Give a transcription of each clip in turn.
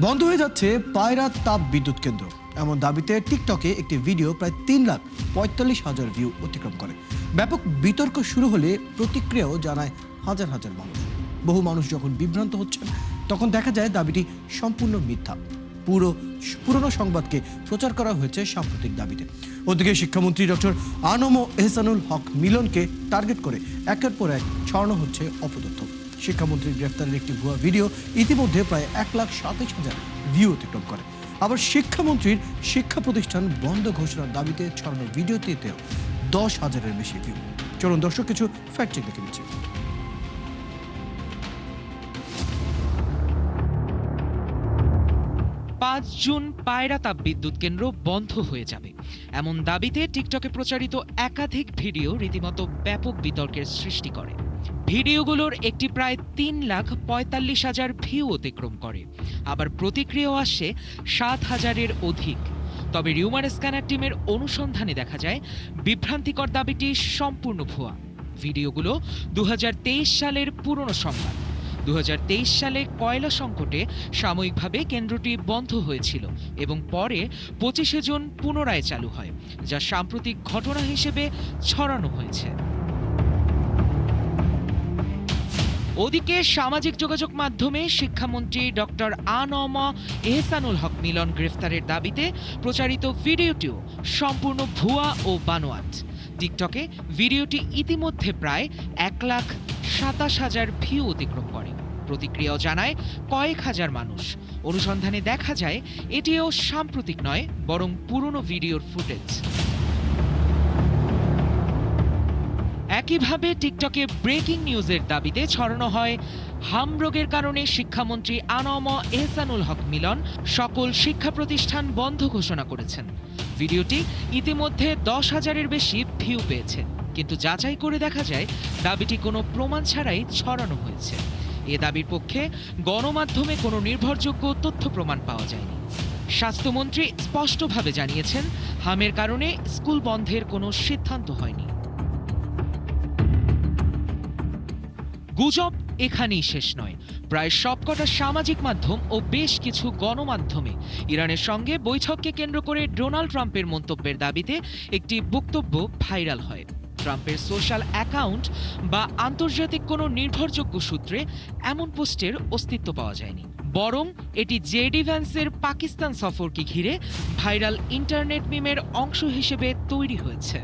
বন্ধ হয়ে যাচ্ছে পায়রা তাপ বিদ্যুৎ কেন্দ্র, এমন দাবিতে টিকটকে একটি ভিডিও প্রায় 3,45,000 ভিউ অতিক্রম করে। ব্যাপক বিতর্ক শুরু হলে প্রতিক্রিয়াও জানায় হাজার হাজার মানুষ। বহু মানুষ যখন বিভ্রান্ত হচ্ছেন, তখন দেখা যায় দাবিটি সম্পূর্ণ মিথ্যা। পুরনো সংবাদকে প্রচার করা হয়েছে সাম্প্রতিক দাবিতে। ওদিকে শিক্ষামন্ত্রী ডক্টর আনম এহসানুল হক মিলনকে টার্গেট করে একের পর এক ছড়ানো হচ্ছে অপতথ্য। শিক্ষামন্ত্রীর গ্রেফতারের একটি ভুয়া ভিডিও ইতিমধ্যে প্রায় 1,27,000 ভিউ অতিক্রম করে। আবার শিক্ষামন্ত্রীর শিক্ষা প্রতিষ্ঠান বন্ধ ঘোষণার দাবিতে ছড়ানো ভিডিওটিতেও 10,000-এর বেশি ভিউ। চলুন দর্শক কিছু ফ্যাক্ট চেক দেখে নিচ্ছি। 5 জুন পায়রা তাপ বিদ্যুৎ কেন্দ্র বন্ধ হয়ে যাবে, এমন দাবিতে টিকটকে প্রচারিত একাধিক ভিডিও রীতিমতো ব্যাপক বিতর্কের সৃষ্টি করে। ভিডিওগুলোর একটি প্রায় 3,45,000 ভিউ অতিক্রম করে। আবার প্রতিক্রিয়াও আসে 7,000-এর অধিক। তবে রিউমার স্ক্যানার টিমের অনুসন্ধানে দেখা যায় বিভ্রান্তিকর দাবিটি সম্পূর্ণ ভুয়া। ভিডিওগুলো 2023 সালের পুরনো সংবাদ। 2023 সালে কয়লা সংকটে সাময়িকভাবে কেন্দ্রটি বন্ধ হয়েছিল এবং পরে 25 জুন পুনরায় চালু হয়, যা সাম্প্রতিক ঘটনা হিসেবে ছড়ানো হয়েছে। ওদিকে সামাজিক যোগাযোগ মাধ্যমে শিক্ষামন্ত্রী ডক্টর আনম এহসানুল হক মিলন গ্রেফতারের দাবিতে প্রচারিত ভিডিওটিও সম্পূর্ণ ভুয়া ও বানোয়াট। টিকটকে ভিডিওটি ইতিমধ্যে প্রায় 1,27,000 ভিউ অতিক্রম করে। প্রতিক্রিয়াও জানায় কয়েক হাজার মানুষ। অনুসন্ধানে দেখা যায় এটিও সাম্প্রতিক নয়, বরং পুরনো ভিডিওর ফুটেজ। একইভাবে টিকটকে ব্রেকিং নিউজের দাবিতে ছড়ানো হয় হামরোগের কারণে শিক্ষামন্ত্রী আনম এহসানুল হক মিলন সকল শিক্ষা প্রতিষ্ঠান বন্ধ ঘোষণা করেছেন। ভিডিওটি ইতিমধ্যে 10,000-এর বেশি ভিউ পেয়েছে, কিন্তু যাচাই করে দেখা যায় দাবিটি কোনো প্রমাণ ছাড়াই ছড়ানো হয়েছে। এ দাবির পক্ষে গণমাধ্যমে কোনো নির্ভরযোগ্য তথ্য প্রমাণ পাওয়া যায়নি। স্বাস্থ্যমন্ত্রী স্পষ্টভাবে জানিয়েছেন, হামের কারণে স্কুল বন্ধের কোনো সিদ্ধান্ত হয়নি। গুজব এখানেই শেষ নয়। প্রায় সবকটা সামাজিক মাধ্যম ও বেশ কিছু গণমাধ্যমে ইরানের সঙ্গে বৈঠককে কেন্দ্র করে ডোনাল্ড ট্রাম্পের মন্তব্যের দাবিতে একটি বক্তব্য ভাইরাল হয়। ট্রাম্পের সোশ্যাল অ্যাকাউন্ট বা আন্তর্জাতিক কোনো নির্ভরযোগ্য সূত্রে এমন পোস্টের অস্তিত্ব পাওয়া যায়নি, বরং এটি জেডি ভ্যান্সের পাকিস্তান সফরকে ঘিরে ভাইরাল ইন্টারনেট মিমের অংশ হিসেবে তৈরি হয়েছে।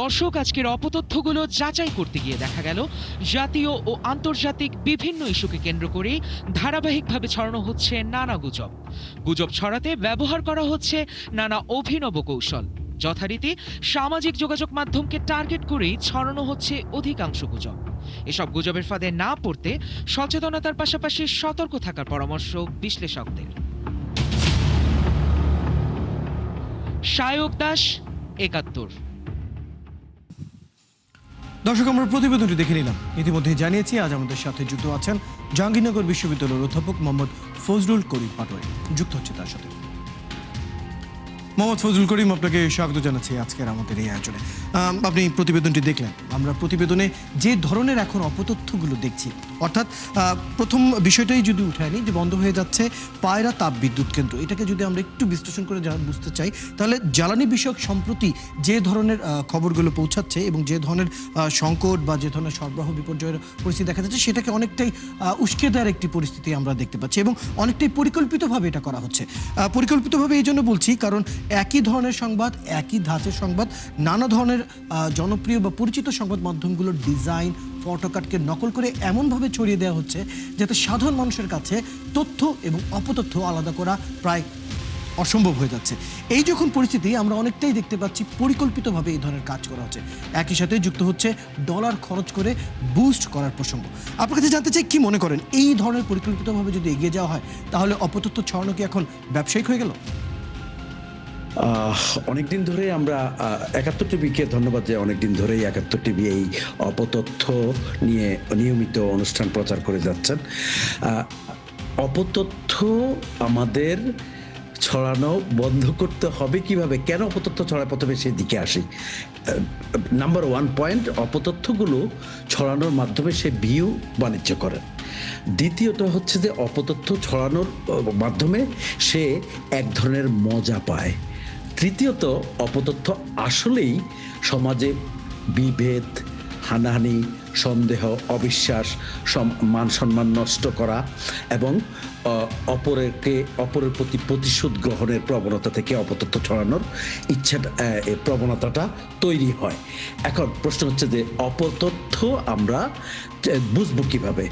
দর্শক, আজকের অপতথ্যগুলো যাচাই করতে গিয়ে দেখা গেল জাতীয় ও আন্তর্জাতিক বিভিন্ন ইস্যুকে কেন্দ্র করে ধারাবাহিকভাবে ছড়ানো হচ্ছে নানা গুজব। গুজব ছড়াতে ব্যবহার করা হচ্ছে নানা অভিনব কৌশল। যথারীতি সামাজিক যোগাযোগ মাধ্যমকে টার্গেট করেই ছড়ানো হচ্ছে অধিকাংশ গুজব। এসব গুজবের ফাঁদে না পড়তে সচেতনতার পাশাপাশি সতর্ক থাকার পরামর্শ বিশ্লেষকদের। সায়ক দাস, ৭১। দর্শক, আমরা প্রতিবেদনটি দেখে নিলাম। ইতিমধ্যে জানিয়েছি আজ আমাদের সাথে যুক্ত আছেন জাহাঙ্গীরনগর বিশ্ববিদ্যালয়ের অধ্যাপক মোহাম্মদ ফজলুল করিম পাটোয়ারি। যুক্ত হচ্ছে তার সাথে মোহাম্মদ ফজলুল করিম, আপনাকে স্বাগত জানাচ্ছি আজকের আমাদের এই আয়োজনে। আপনি প্রতিবেদনটি দেখলেন। আমরা প্রতিবেদনে যে ধরনের এখন অপতথ্যগুলো দেখছি, অর্থাৎ প্রথম বিষয়টাই যদি উঠে আনি যে বন্ধ হয়ে যাচ্ছে পায়রা তাপ বিদ্যুৎ কেন্দ্র, এটাকে যদি আমরা একটু বিশ্লেষণ করে বুঝতে চাই, তাহলে জ্বালানি বিষয়ক সম্প্রতি যে ধরনের খবরগুলো পৌঁছাচ্ছে এবং যে ধরনের সংকট বা যে ধরনের সরবরাহ বিপর্যয়ের পরিস্থিতি দেখা যাচ্ছে, সেটাকে অনেকটাই উস্কে দেওয়ার একটি পরিস্থিতি আমরা দেখতে পাচ্ছি এবং অনেকটাই পরিকল্পিতভাবে এটা করা হচ্ছে। পরিকল্পিতভাবে এই জন্য বলছি, কারণ একই ধরনের সংবাদ, একই ধাঁচের সংবাদ, নানা ধরনের জনপ্রিয় বা পরিচিত সংবাদ মাধ্যমগুলোর ডিজাইন, ফটোকাটকে নকল করে এমনভাবে ছড়িয়ে দেওয়া হচ্ছে যাতে সাধারণ মানুষের কাছে তথ্য এবং অপতথ্য আলাদা করা প্রায় অসম্ভব হয়ে যাচ্ছে। এই যখন পরিস্থিতি, আমরা অনেকটাই দেখতে পাচ্ছি পরিকল্পিতভাবে এই ধরনের কাজ করা হচ্ছে। একই সাথে যুক্ত হচ্ছে ডলার খরচ করে বুস্ট করার প্রসঙ্গ। আপনার কাছে জানতে চাই, কি মনে করেন এই ধরনের পরিকল্পিতভাবে যদি এগিয়ে যাওয়া হয়, তাহলে অপতথ্য ছড়ানো কি এখন ব্যবসায়িক হয়ে গেল? অনেকদিন ধরে আমরা ৭১ টিভিকে ধন্যবাদ যে অনেকদিন ধরেই ৭১ টিভি এই অপতথ্য নিয়ে নিয়মিত অনুষ্ঠান প্রচার করে যাচ্ছেন। অপতথ্য আমাদের ছড়ানো বন্ধ করতে হবে কিভাবে, কেন অপতথ্য ছড়ায়, প্রথমে সেদিকে আসি। নাম্বার 1 পয়েন্ট, অপতথ্যগুলো ছড়ানোর মাধ্যমে সে ভিউ বাণিজ্য করেন। দ্বিতীয়ত হচ্ছে যে অপতথ্য ছড়ানোর মাধ্যমে সে এক ধরনের মজা পায়। তৃতীয়ত অপতথ্য আসলেই সমাজে বিভেদ, হানাহানি, সন্দেহ, অবিশ্বাস, মান সম্মান নষ্ট করা এবং অপরের প্রতি প্রতিশোধ গ্রহণের প্রবণতা থেকে অপতথ্য ছড়ানোর প্রবণতাটা তৈরি হয়। এখন প্রশ্ন হচ্ছে যে অপতথ্য আমরা বুঝবো কিভাবে?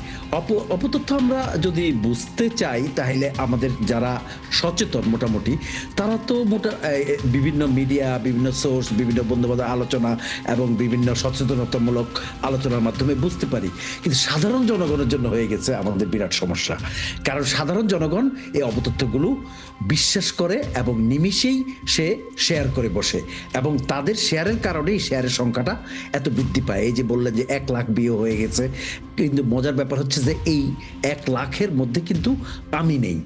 অপতথ্য আমরা যদি বুঝতে চাই তাহলে আমাদের যারা সচেতন মোটামুটি তারা তো বিভিন্ন মিডিয়া, বিভিন্ন সোর্স, বিভিন্ন বন্ধুবান্ধব আলোচনা এবং বিভিন্ন সচেতনতামূলক আলোচনার মাধ্যমে বুঝতে পারি। কিন্তু সাধারণ জনগণের জন্য হয়ে গেছে আমাদের বিরাট সমস্যা। কারণ সাধারণ জনগণ এই অপতথ্যগুলো বিশ্বাস করে এবং নিমিষেই সে শেয়ার করে বসে এবং তাদের শেয়ারের কারণেই শেয়ারের সংখ্যাটা এত বৃদ্ধি পায়। এই যে বললেন যে 1 লাখ বিয়ে হয়ে গেছে, কিন্তু মজার ব্যাপার হচ্ছে যে এই 1 লাখের মধ্যে কিন্তু আমি নেই,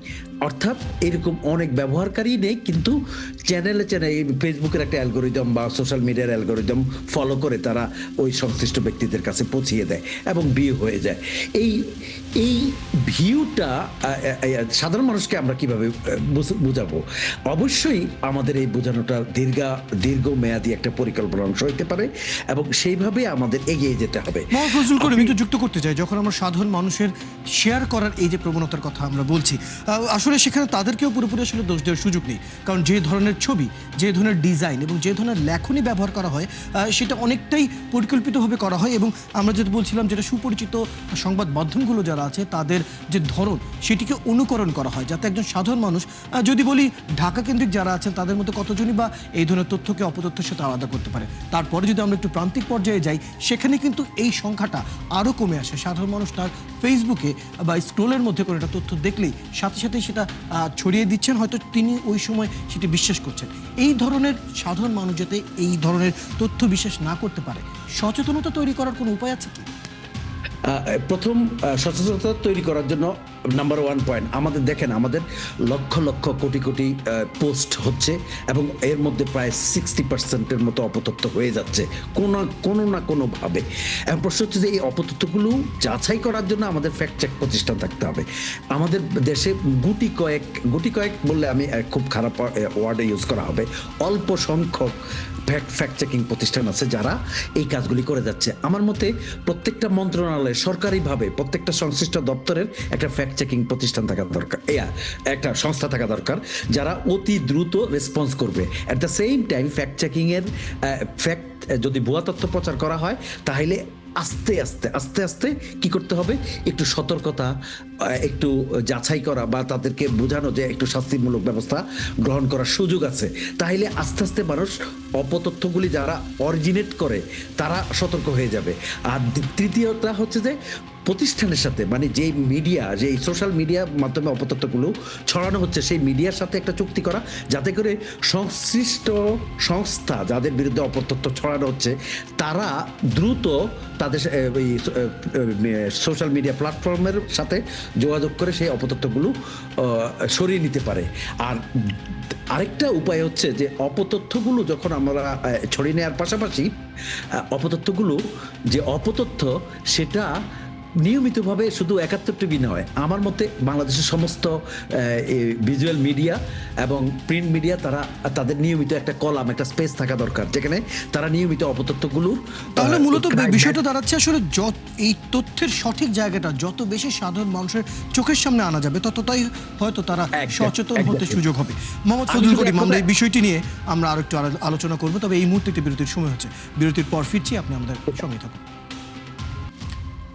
অর্থাৎ এরকম অনেক ব্যবহারকারী নেই, কিন্তু চ্যানেলে ফেসবুকের একটা অ্যালগোরিদম বা সোশ্যাল মিডিয়ার অ্যালগোরিদম ফলো করে তারা ওই সংশ্লিষ্ট ব্যক্তিদের কাছে পৌঁছিয়ে দেয় এবং বিয়ে হয়ে যায়। এই ভিউটা সাধারণ মানুষকে আমরা কিভাবে বুঝাবো? অবশ্যই আমাদের এই বোঝানোটা দীর্ঘমেয়াদী একটা পরিকল্পনার অংশ হতে পারে এবং সেইভাবে আমাদের এগিয়ে যেতে হবে। ফজলুল করিম, একটু যুক্ত করতে চাই, যখন আমরা সাধারণ মানুষের শেয়ার করার এই যে প্রবণতার কথা আমরা বলছি, আসলে সেখানে তাদেরকেও পুরোপুরি আসলে দোষ দেওয়ার সুযোগ নেই। কারণ যে ধরনের ছবি, যে ধরনের ডিজাইন এবং যে ধরনের লেখনী ব্যবহার করা হয় সেটা অনেকটাই পরিকল্পিতভাবে করা হয়। এবং আমরা যেটা বলছিলাম, যেটা সুপরিচিত সংবাদ মাধ্যমগুলো যারা আছে তাদের যে ধরন সেটিকে অনুকরণ করা হয়, যাতে একজন সাধারণ মানুষ, যদি বলি ঢাকা কেন্দ্রিক যারা আছেন তাদের মধ্যে কতজনই বা এই ধরনের তথ্যকে অপতথ্যের সাথে আলাদা করতে পারে। তারপরে যদি আমরা একটু প্রান্তিক পর্যায়ে যাই, সেখানে কিন্তু এই সংখ্যাটা আরও কমে আসে। সাধারণ মানুষ তার ফেসবুকে বা স্ক্রোলের মধ্যে কোনো একটা তথ্য দেখলেই সাথে সাথে সেটা ছড়িয়ে দিচ্ছেন, হয়তো তিনি ওই সময় সেটি বিশ্বাস করছেন। এই ধরনের সাধারণ মানুষ যাতে এই ধরনের তথ্য বিশ্বাস না করতে পারে, সচেতনতা তৈরি করার কোনো উপায় আছে কি? প্রথম সচেতনতা তৈরি করার জন্য নাম্বার 1 পয়েন্ট, আমাদের দেখেন আমাদের লক্ষ লক্ষ কোটি কোটি পোস্ট হচ্ছে এবং এর মধ্যে প্রায় 60%-এর মতো অপতথ্য হয়ে যাচ্ছে কোনো না কোনোভাবে। এবং প্রশ্ন হচ্ছে যে এই অপতথ্যগুলো যাচাই করার জন্য আমাদের ফ্যাক্ট চেক প্রতিষ্ঠান থাকতে হবে। আমাদের দেশে গুটি কয়েক বললে আমি খুব খারাপ ওয়ার্ডে ইউজ করা হবে, অল্প সংখ্যক ফ্যাক্ট চেকিং প্রতিষ্ঠান আছে যারা এই কাজগুলি করে যাচ্ছে। আমার মতে প্রত্যেকটা মন্ত্রণালয়ে সরকারিভাবে প্রত্যেকটা সংশ্লিষ্ট দপ্তরের একটা ফ্যাক্ট চেকিং প্রতিষ্ঠান থাকা দরকার, একটা সংস্থা থাকা দরকার যারা অতি দ্রুত রেসপন্স করবে। At the same time fact চেকিংয়ের যদি ভুয়া তথ্য প্রচার করা হয় তাহলে আস্তে আস্তে কি করতে হবে, একটু সতর্কতা, একটু যাচাই করা বা তাদেরকে বোঝানো যে একটু শাস্তিমূলক ব্যবস্থা গ্রহণ করার সুযোগ আছে। তাহলে আস্তে আস্তে মানুষ অপতথ্যগুলি যারা অরিজিনেট করে তারা সতর্ক হয়ে যাবে। আর তৃতীয়টা হচ্ছে যে প্রতিষ্ঠানের সাথে, মানে যেই মিডিয়া, যেই সোশ্যাল মিডিয়ার মাধ্যমে অপতথ্যগুলো ছড়ানো হচ্ছে সেই মিডিয়ার সাথে একটা চুক্তি করা, যাতে করে সংশ্লিষ্ট সংস্থা যাদের বিরুদ্ধে অপতথ্য ছড়ানো হচ্ছে তারা দ্রুত তাদের সোশ্যাল মিডিয়া প্ল্যাটফর্মের সাথে যোগাযোগ করে সেই অপতথ্যগুলো সরিয়ে নিতে পারে। আর আরেকটা উপায় হচ্ছে যে অপতথ্যগুলো যখন আমরা ছড়িয়ে নেওয়ার পাশাপাশি অপতথ্য সেটা নিয়মিতভাবে শুধু ৭১ টিভি নয়, আমার মতে বাংলাদেশের সমস্ত ভিজুয়াল মিডিয়া এবং প্রিন্ট মিডিয়া তারা তাদের নিয়মিত একটা কলাম, একটা স্পেস থাকা দরকার যেখানে তারা নিয়মিত অপতথ্যগুলো। তাহলে মূলত বিষয়টা দাঁড়াচ্ছে আসলে এই তথ্যের সঠিক জায়গাটা যত বেশি সাধারণ মানুষের চোখের সামনে আনা যাবে ততটাই হয়তো তারা সচেতন হতে সুযোগ হবে। মোহাম্মদ ফজলুল করিম, আমরা এই বিষয়টি নিয়ে আমরা আরো একটু আলোচনা করবো, তবে এই মুহূর্তে একটি বিরতির সময় হচ্ছে। বিরতির পর ফিরছি, আপনি আমাদের সঙ্গে থাকুন।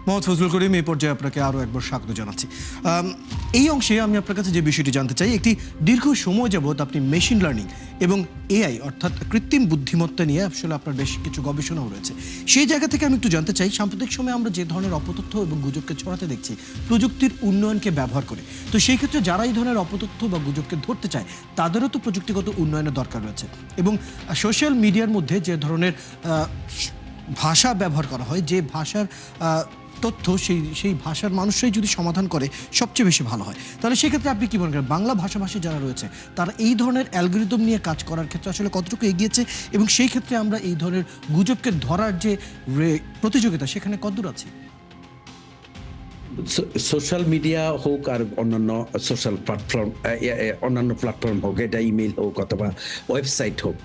মোহাম্মদ ফজলুল করিম, এই পর্যায়ে আপনাকে আরও একবার স্বাগত জানাচ্ছি। এই অংশে আমি আপনার কাছে যে বিষয়টি জানতে চাই, একটি দীর্ঘ সময় যাবৎ আপনি মেশিন লার্নিং এবং এআই অর্থাৎ কৃত্রিম বুদ্ধিমত্তা নিয়ে আসলে আপনার বেশ কিছু গবেষণাও রয়েছে। সেই জায়গা থেকে আমি একটু জানতে চাই, সাম্প্রতিক সময়ে আমরা যে ধরনের অপতথ্য এবং গুজবকে ছড়াতে দেখছি প্রযুক্তির উন্নয়নকে ব্যবহার করে, তো সেই ক্ষেত্রে যারা এই ধরনের অপতথ্য বা গুজবকে ধরতে চায় তাদেরও তো প্রযুক্তিগত উন্নয়নের দরকার রয়েছে। এবং সোশ্যাল মিডিয়ার মধ্যে যে ধরনের ভাষা ব্যবহার করা হয়, যে ভাষার তথ্য সেই ভাষার মানুষরাই যদি সমাধান করে সবচেয়ে বেশি ভালো হয়। তাহলে সেক্ষেত্রে আপনি কি মনে করেন বাংলা ভাষাভাষী যারা রয়েছে তারা এই ধরনের অ্যালগোরিদম নিয়ে কাজ করার ক্ষেত্রে আসলে কতটুকু এগিয়েছে, এবং সেই ক্ষেত্রে আমরা এই ধরনের গুজবকে ধরার যে প্রতিযোগিতা সেখানে কতদূর আছে? সোশ্যাল মিডিয়া হোক আর অন্যান্য সোশ্যাল প্ল্যাটফর্ম, অন্যান্য প্ল্যাটফর্ম হোক, এটা ইমেল হোক অথবা ওয়েবসাইট হোক,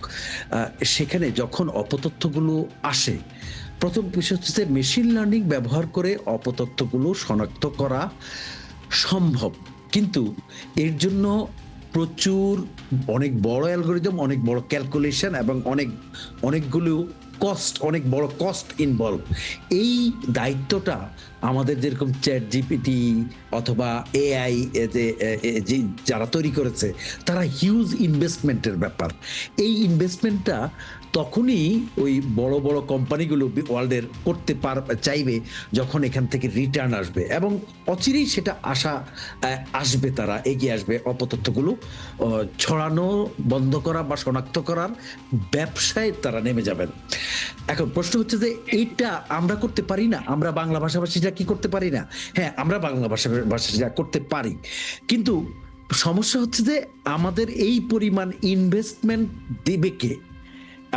সেখানে যখন অপতথ্যগুলো আসে, প্রথম বিষয় হচ্ছে মেশিন লার্নিং ব্যবহার করে অপতথ্যগুলো শনাক্ত করা সম্ভব, কিন্তু এর জন্য প্রচুর অনেক বড় অ্যালগোরিদম, অনেক বড় ক্যালকুলেশন এবং অনেকগুলো অনেক বড় কস্ট ইনভলভ। এই দায়িত্বটা আমাদের যেরকম চ্যাট জিপিটি অথবা এআই যে যারা তৈরি করেছে, তারা হিউজ ইনভেস্টমেন্টের ব্যাপার। এই ইনভেস্টমেন্টটা তখনই ওই বড় বড় কোম্পানিগুলো ওয়ার্ল্ডের করতে চাইবে যখন এখান থেকে রিটার্ন আসবে, এবং অচিরেই সেটা আসবে, তারা এগিয়ে আসবে অপতথ্যগুলো ছড়ানো বন্ধ করা বা শনাক্ত করার ব্যবসায় তারা নেমে যাবেন। এখন প্রশ্ন হচ্ছে যে এইটা আমরা করতে পারি না, আমরা বাংলা ভাষাভাষীরা কি করতে পারি না? হ্যাঁ, আমরা বাংলা ভাষাভাষীরা করতে পারি, কিন্তু সমস্যা হচ্ছে যে আমাদের এই পরিমাণ ইনভেস্টমেন্ট দিবে কে?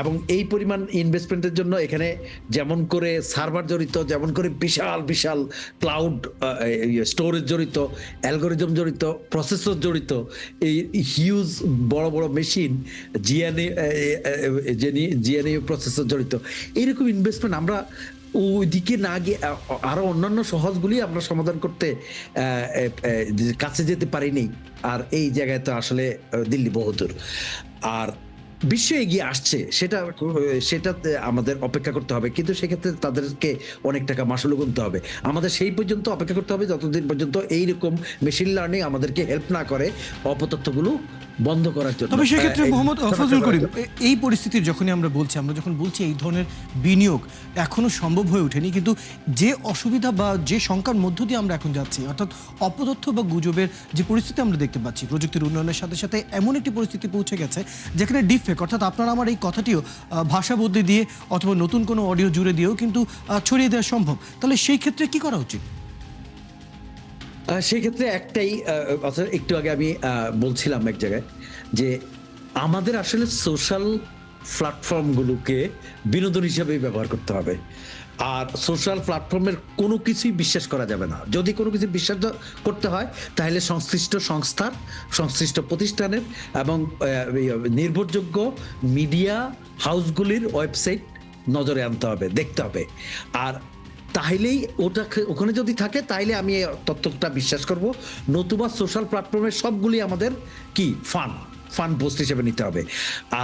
এবং এই পরিমাণ ইনভেস্টমেন্টের জন্য এখানে যেমন করে সার্ভার জড়িত, যেমন করে বিশাল বিশাল ক্লাউড স্টোরেজ জড়িত, অ্যালগোরিদম জড়িত, প্রসেসর জড়িত, এই হিউজ বড় বড় মেশিন, জিএনএ প্রসেসর জড়িত, এইরকম ইনভেস্টমেন্ট আমরা ওইদিকে না গিয়ে আরো অন্যান্য সহজগুলি আমরা সমাধান করতে কাছে যেতে পারিনি। আর এই জায়গায় তো আসলে দিল্লি বহুদূর, আর বিশ্ব এগিয়ে আসছে, সেটাতে আমাদের অপেক্ষা করতে হবে, কিন্তু সেক্ষেত্রে তাদেরকে অনেক টাকা মাশুল গুনতে হবে। আমাদের সেই পর্যন্ত অপেক্ষা করতে হবে যতদিন পর্যন্ত এইরকম মেশিন লার্নিং আমাদেরকে হেল্প না করে অপতথ্যগুলো বন্ধ করার জন্য। তবে সেক্ষেত্রে মোহাম্মদ ফজলুল করিম, এই পরিস্থিতির যখনই আমরা যখন বলছি এই ধরনের বিনিয়োগ এখনো সম্ভব হয়ে ওঠেনি, কিন্তু যে অসুবিধা বা যে শঙ্কার মধ্য দিয়ে আমরা এখন যাচ্ছি, অর্থাৎ অপতথ্য বা গুজবের যে পরিস্থিতি আমরা দেখতে পাচ্ছি, প্রযুক্তির উন্নয়নের সাথে সাথে এমন একটি পরিস্থিতি পৌঁছে গেছে যেখানে ডিপফেক, অর্থাৎ আপনার আমার এই কথাটিও ভাষা বদলে দিয়ে অথবা নতুন কোনো অডিও জুড়ে দিয়েও কিন্তু ছড়িয়ে দেওয়া সম্ভব। তাহলে সেই ক্ষেত্রে কি করা উচিত? সেই ক্ষেত্রে একটাই, অর্থাৎ একটু আগে আমি বলছিলাম এক জায়গায় যে আমাদের আসলে সোশ্যাল প্ল্যাটফর্মগুলোকে বিনোদন হিসেবে ব্যবহার করতে হবে, আর সোশ্যাল প্ল্যাটফর্মের কোনো কিছুই বিশ্বাস করা যাবে না। যদি কোনো কিছু বিশ্বাস করতে হয় তাহলে সংশ্লিষ্ট সংস্থার, সংশ্লিষ্ট প্রতিষ্ঠানের এবং নির্ভরযোগ্য মিডিয়া হাউসগুলির ওয়েবসাইট নজরে আনতে হবে, দেখতে হবে। আর তাহলেই ওখানে যদি থাকে তাহলে আমি এই তথ্যটা বিশ্বাস করব। নতুবা সোশ্যাল প্ল্যাটফর্মের সবগুলি আমাদের কি ফান পোস্ট হিসেবে নিতে হবে,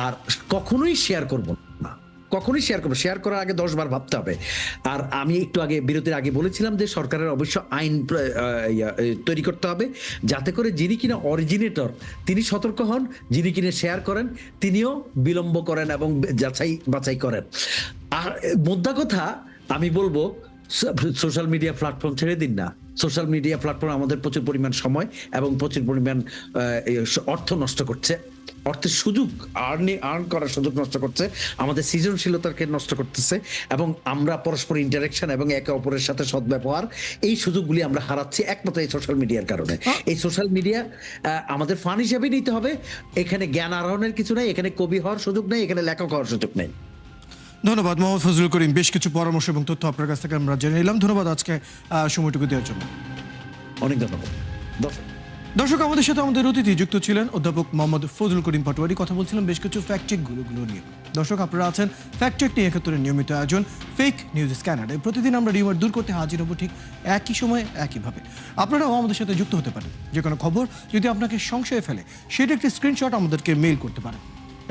আর কখনোই শেয়ার করব না, শেয়ার করার আগে 10 বার ভাবতে হবে। আর আমি একটু আগে বিরতির আগে বলেছিলাম যে সরকারের অবশ্য আইন তৈরি করতে হবে, যাতে করে যিনি কিনা অরিজিনেটর তিনি সতর্ক হন, যিনি কিনা শেয়ার করেন তিনিও বিলম্ব করেন এবং যাচাই বাছাই করেন। আর মোদ্দা কথা আমি বলবো, সোশ্যাল মিডিয়া প্ল্যাটফর্ম ছেড়ে দিন না। সোশ্যাল মিডিয়া প্ল্যাটফর্ম আমাদের প্রচুর পরিমাণ সময় এবং প্রচুর পরিমাণ অর্থ নষ্ট করছে, অর্থের সুযোগ, আর্ন করার সুযোগ নষ্ট করছে, আমাদের সৃজনশীলতাকে নষ্ট করতেছে, এবং আমরা পরস্পর ইন্টারাকশন এবং একে অপরের সাথে সদ্ব্যবহার, এই সুযোগগুলি আমরা হারাচ্ছি একমাত্র এই সোশ্যাল মিডিয়ার কারণে। এই সোশ্যাল মিডিয়া আমাদের ফান হিসেবে নিতে হবে, এখানে জ্ঞান আহরণের কিছু নেই, এখানে কবি হওয়ার সুযোগ নেই, এখানে লেখক হওয়ার সুযোগ নেই। ধন্যবাদ মোহাম্মদ ফজলুল করিম, বেশ কিছু পরামর্শ এবং তথ্য আপনার কাছ থেকে আমরা জেনে নিলাম। ধন্যবাদ আজকে সময়টুকু দেওয়ার জন্য। অনেক ধন্যবাদ। দর্শক, আমাদের সাথে আমাদের অতিথি যুক্ত ছিলেন অধ্যাপক মোহাম্মদ ফজলুল করিম পাটোয়ারি। কথা বলছিলাম বেশ কিছু ফ্যাক্ট চেকগুলো নিয়ে। দর্শক, আপনারা আছেন ফ্যাক্ট চেক নিয়ে একাত্তরের নিয়মিত আয়োজন ফেক নিউজ স্ক্যানারে। প্রতিদিন আমরা রিউমার দূর করতে হাজির হব ঠিক একই সময়ে একইভাবে। আপনারাও আমাদের সাথে যুক্ত হতে পারেন। যে কোনো খবর যদি আপনাকে সংশয়ে ফেলে সেটা একটি স্ক্রিনশট আমাদেরকে মেইল করতে পারেন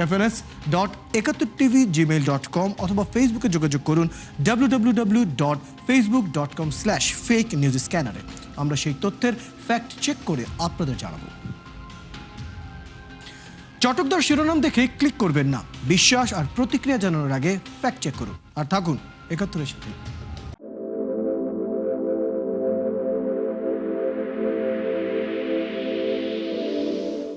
fns.71tv@gmail.com অথবা ফেসবুকে যোগাযোগ করুন www.facebook.com/fake-news-scanner। আমরা সেই তথ্যের ফ্যাক্ট চেক করে আপনাদের জানাবো। চটকদার শিরোনাম দেখে ক্লিক করবেন না, বিশ্বাস আর প্রতিক্রিয়া জানানোর আগে ফ্যাক্ট চেক করুন। আর থাকুন 71-এর সাথে।